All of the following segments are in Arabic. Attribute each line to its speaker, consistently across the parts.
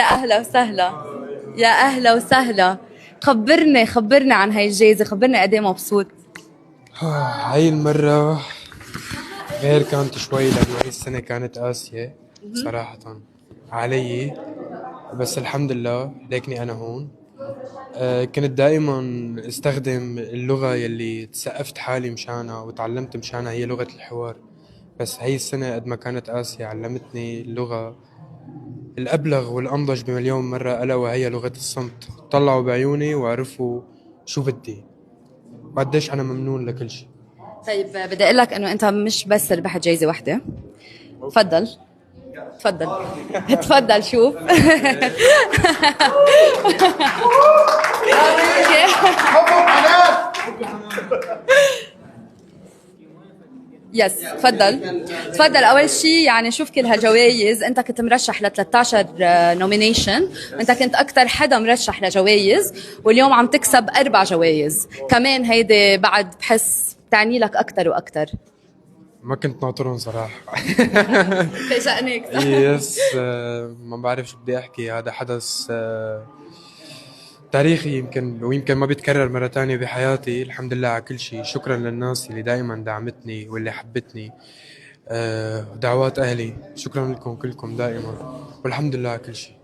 Speaker 1: يا أهلا وسهلا. يا أهلا وسهلا. خبرني عن هاي الجايزة، خبرني قد ايه مبسوط.
Speaker 2: هاي المرة غير كانت شوي لأنه هاي السنة كانت قاسية صراحة علي، بس الحمد لله ليكني أنا هون. كنت دائما استخدم اللغة يلي تسقفت حالي مشانها وتعلمت مشانها، هي لغة الحوار. بس هاي السنة قد ما كانت قاسية علمتني اللغة الأبلغ والأنضج بمليون مرة، ألا وهي لغة الصمت. طلعوا بعيوني وعرفوا شو بدي وقديش أنا ممنون لكل شيء.
Speaker 1: طيب بدي أقول لك إنه أنت مش بس ربحت جايزة واحدة. تفضل تفضل. تفضل شوف. يس تفضل. تفضل. اول شيء يعني شوف كل هالجوائز، انت كنت مرشح ل 13 نومينيشن، انت كنت اكثر حدا مرشح لجوائز، واليوم عم تكسب 4 جوائز كمان. هيدي بعد بحس تعني لك اكثر واكثر.
Speaker 2: ما كنت ناطرهم صراحة.
Speaker 1: فاجأني كثير.
Speaker 2: يس، ما بعرف شو بدي احكي. هذا حدث تاريخي يمكن، ويمكن ما بيتكرر مرة تانية بحياتي. الحمد لله على كل شيء. شكرا للناس اللي دائما دعمتني واللي حبتني، ودعوات اهلي. شكرا لكم كلكم دائما، والحمد لله على كل شيء.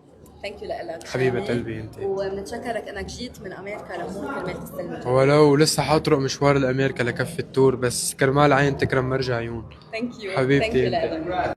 Speaker 1: ثانك يو لك
Speaker 2: حبيبة قلبي انت.
Speaker 1: وبنتشكرك انك جيت من امريكا لهون كرمال تستلم.
Speaker 2: ولو لسه حاطرق مشوار لامريكا لكفي التور، بس كرمال عين تكرم مرجع عيون.
Speaker 1: ثانك يو
Speaker 2: حبيبتي انت.
Speaker 1: لك.